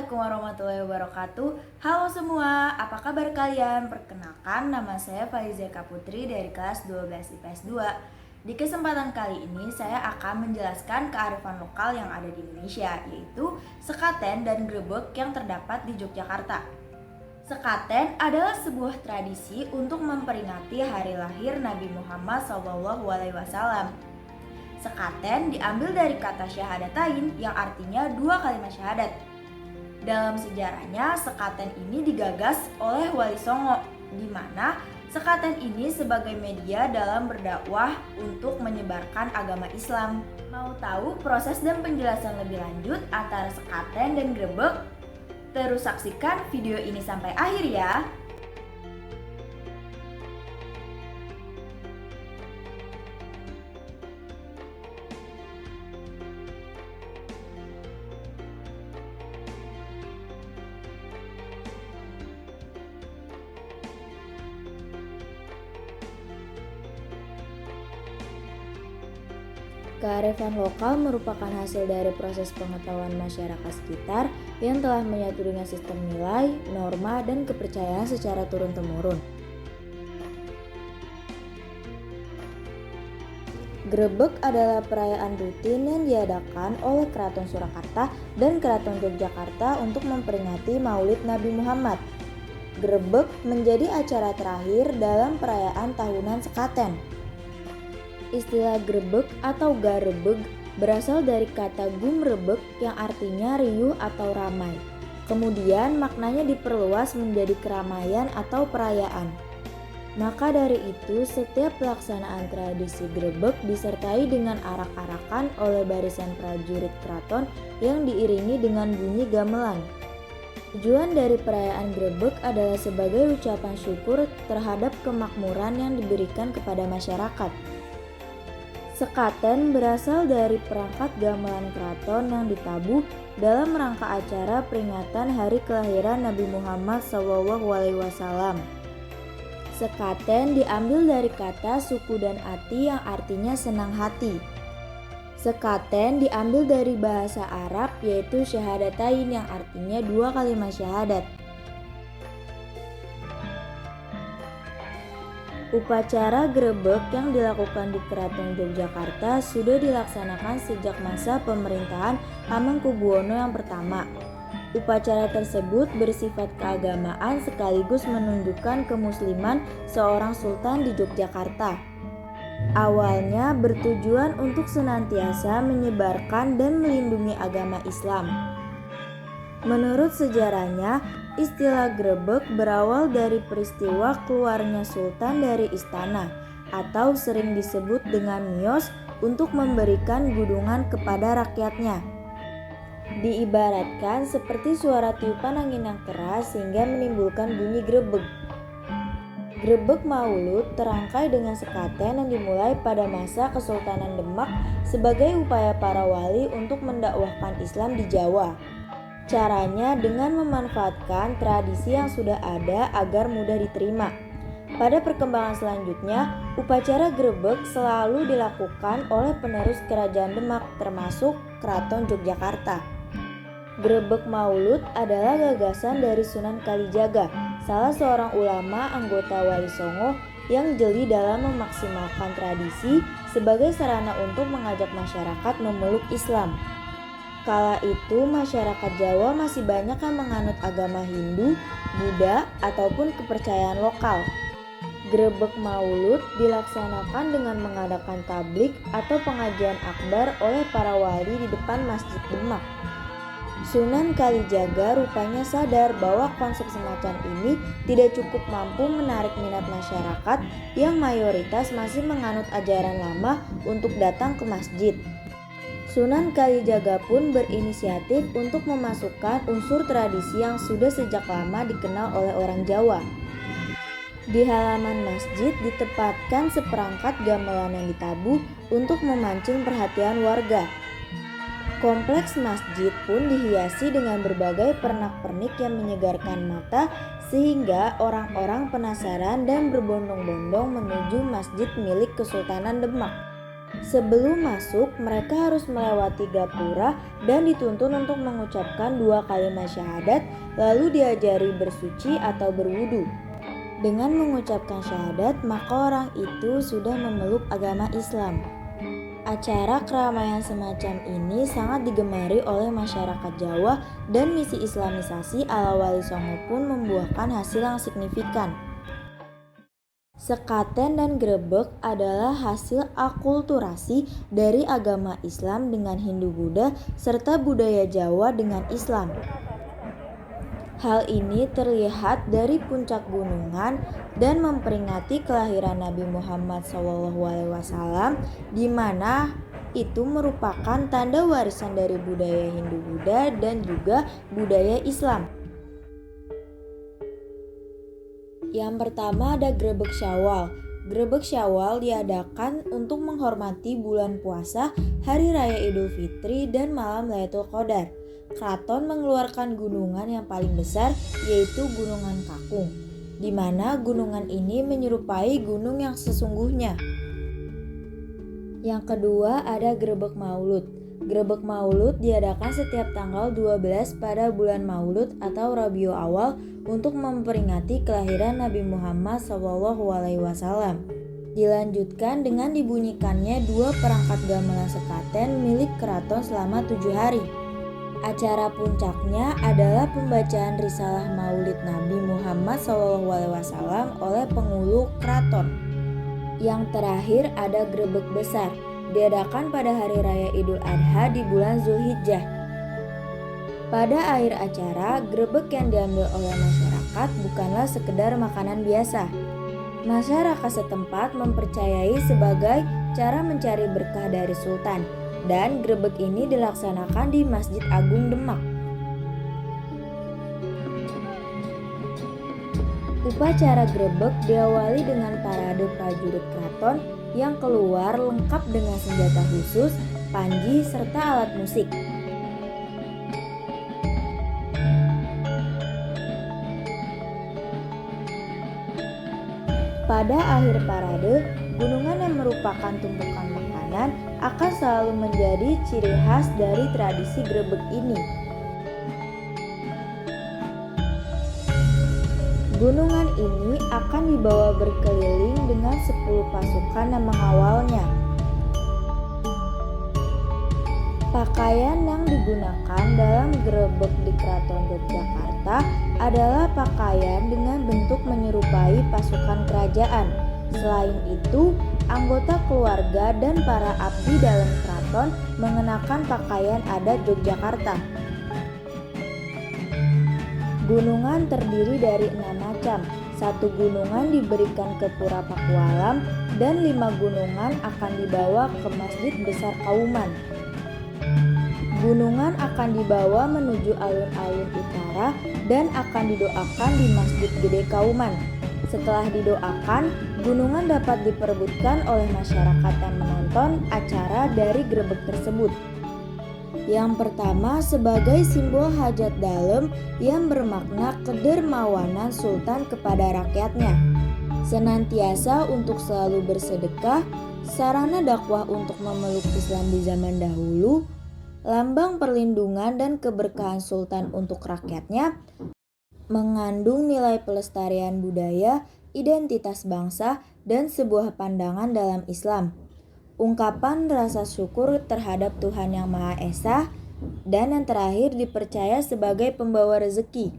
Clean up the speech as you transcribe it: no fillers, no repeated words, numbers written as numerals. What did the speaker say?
Assalamualaikum warahmatullahi wabarakatuh. Halo semua, apa kabar kalian? Perkenalkan, nama saya Falizeka Putri dari kelas 12 IPS 2. Di kesempatan kali ini saya akan menjelaskan kearifan lokal yang ada di Indonesia, yaitu sekaten dan grebek yang terdapat di Yogyakarta. Sekaten adalah sebuah tradisi untuk memperingati hari lahir Nabi Muhammad SAW. Sekaten diambil dari kata syahadatain yang artinya dua kalimat syahadat. Dalam sejarahnya, sekaten ini digagas oleh Wali Songo, di mana sekaten ini sebagai media dalam berdakwah untuk menyebarkan agama Islam. Mau tahu proses dan penjelasan lebih lanjut antara sekaten dan grebek? Terus saksikan video ini sampai akhir ya. Kearifan lokal merupakan hasil dari proses pengetahuan masyarakat sekitar yang telah menyatu dengan sistem nilai, norma, dan kepercayaan secara turun-temurun. Grebek adalah perayaan rutin yang diadakan oleh Keraton Surakarta dan Keraton Yogyakarta untuk memperingati Maulid Nabi Muhammad. Grebek menjadi acara terakhir dalam perayaan tahunan sekaten. Istilah grebek atau garebeg berasal dari kata gumrebek yang artinya riuh atau ramai. Kemudian maknanya diperluas menjadi keramaian atau perayaan. Maka dari itu, setiap pelaksanaan tradisi grebek disertai dengan arak-arakan oleh barisan prajurit keraton yang diiringi dengan bunyi gamelan. Tujuan dari perayaan grebek adalah sebagai ucapan syukur terhadap kemakmuran yang diberikan kepada masyarakat. Sekaten berasal dari perangkat gamelan keraton yang ditabuh dalam rangka acara peringatan hari kelahiran Nabi Muhammad SAW. Sekaten diambil dari kata suku dan ati yang artinya senang hati. Sekaten diambil dari bahasa Arab yaitu syahadatain yang artinya dua kalimat syahadat. Upacara grebek yang dilakukan di Keraton Yogyakarta sudah dilaksanakan sejak masa pemerintahan Hamengkubuwono yang pertama. Upacara tersebut bersifat keagamaan sekaligus menunjukkan kemusliman seorang sultan di Yogyakarta. Awalnya bertujuan untuk senantiasa menyebarkan dan melindungi agama Islam. Menurut sejarahnya, istilah grebek berawal dari peristiwa keluarnya sultan dari istana atau sering disebut dengan miyos untuk memberikan gudungan kepada rakyatnya. Diibaratkan seperti suara tiupan angin yang keras sehingga menimbulkan bunyi grebek. Grebek Maulud terangkai dengan sekaten yang dimulai pada masa Kesultanan Demak sebagai upaya para wali untuk mendakwahkan Islam di Jawa. Caranya dengan memanfaatkan tradisi yang sudah ada agar mudah diterima. Pada perkembangan selanjutnya, upacara grebek selalu dilakukan oleh penerus Kerajaan Demak termasuk Keraton Yogyakarta. Grebek Maulud adalah gagasan dari Sunan Kalijaga, salah seorang ulama anggota Wali Songo yang jeli dalam memaksimalkan tradisi sebagai sarana untuk mengajak masyarakat memeluk Islam. Kala itu masyarakat Jawa masih banyak yang menganut agama Hindu, Buddha, ataupun kepercayaan lokal. Grebek Maulud dilaksanakan dengan mengadakan tablik atau pengajian akbar oleh para wali di depan Masjid Demak. Sunan Kalijaga rupanya sadar bahwa konsep semacam ini tidak cukup mampu menarik minat masyarakat yang mayoritas masih menganut ajaran lama untuk datang ke masjid. Sunan Kalijaga pun berinisiatif untuk memasukkan unsur tradisi yang sudah sejak lama dikenal oleh orang Jawa. Di halaman masjid ditempatkan seperangkat gamelan yang ditabuh untuk memancing perhatian warga. Kompleks masjid pun dihiasi dengan berbagai pernak-pernik yang menyegarkan mata sehingga orang-orang penasaran dan berbondong-bondong menuju masjid milik Kesultanan Demak. Sebelum masuk, mereka harus melewati gapura dan dituntun untuk mengucapkan 2 kalimat syahadat, lalu diajari bersuci atau berwudu. Dengan mengucapkan syahadat, maka orang itu sudah memeluk agama Islam. Acara keramaian semacam ini sangat digemari oleh masyarakat Jawa dan misi islamisasi ala Wali Songo pun membuahkan hasil yang signifikan. Sekaten dan grebeg adalah hasil akulturasi dari agama Islam dengan Hindu-Buddha serta budaya Jawa dengan Islam. Hal ini terlihat dari puncak gunungan dan memperingati kelahiran Nabi Muhammad SAW, di mana itu merupakan tanda warisan dari budaya Hindu-Buddha dan juga budaya Islam. Yang pertama ada Grebeg Syawal. Grebeg Syawal diadakan untuk menghormati bulan puasa, Hari Raya Idul Fitri, dan malam Lailatul Qadar. Keraton mengeluarkan gunungan yang paling besar, yaitu Gunungan Kakung, di mana gunungan ini menyerupai gunung yang sesungguhnya. Yang kedua ada Grebeg Maulud. Grebeg Maulud diadakan setiap tanggal 12 pada bulan Maulud atau Rabiul Awal untuk memperingati kelahiran Nabi Muhammad SAW. Dilanjutkan dengan dibunyikannya 2 perangkat gamelan sekaten milik keraton selama 7 hari. Acara puncaknya adalah pembacaan risalah Maulid Nabi Muhammad SAW oleh penghulu keraton. Yang terakhir ada Grebeg Besar, diadakan pada Hari Raya Idul Adha di bulan Zulhijjah. Pada akhir acara, grebeg yang diambil oleh masyarakat bukanlah sekedar makanan biasa. Masyarakat setempat mempercayai sebagai cara mencari berkah dari Sultan, dan grebeg ini dilaksanakan di Masjid Agung Demak. Upacara grebeg diawali dengan parade prajurit keraton yang keluar lengkap dengan senjata khusus, panji, serta alat musik. Pada akhir parade, gunungan yang merupakan tumpukan makanan akan selalu menjadi ciri khas dari tradisi grebeg ini. Gunungan ini akan dibawa berkeliling dengan 10 pasukan yang mengawalnya. Pakaian yang digunakan dalam grebeg di Keraton Yogyakarta adalah pakaian dengan bentuk menyerupai pasukan kerajaan. Selain itu, anggota keluarga dan para abdi dalam keraton mengenakan pakaian adat Yogyakarta. Gunungan terdiri dari 6 macam. 1 gunungan diberikan ke Pura Pakualam dan 5 gunungan akan dibawa ke Masjid Besar Kauman. Gunungan akan dibawa menuju alun-alun utara dan akan didoakan di Masjid Gede Kauman. Setelah didoakan, gunungan dapat diperebutkan oleh masyarakat yang menonton acara dari grebeg tersebut. Yang pertama sebagai simbol hajat dalam yang bermakna kedermawanan Sultan kepada rakyatnya. Senantiasa untuk selalu bersedekah, sarana dakwah untuk memeluk Islam di zaman dahulu, lambang perlindungan dan keberkahan Sultan untuk rakyatnya, mengandung nilai pelestarian budaya, identitas bangsa, dan sebuah pandangan dalam Islam. Ungkapan rasa syukur terhadap Tuhan Yang Maha Esa, dan yang terakhir dipercaya sebagai pembawa rezeki.